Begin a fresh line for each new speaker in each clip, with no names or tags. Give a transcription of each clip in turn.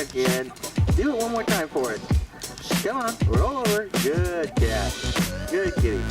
again. Do it one more time for us. Come on, roll over. Good cat. Good kitty.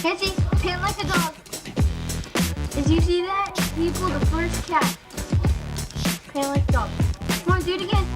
Kenzie, pant like a dog. Did you see that? He pulled the first cat. Pant like a dog. Come on, do it again.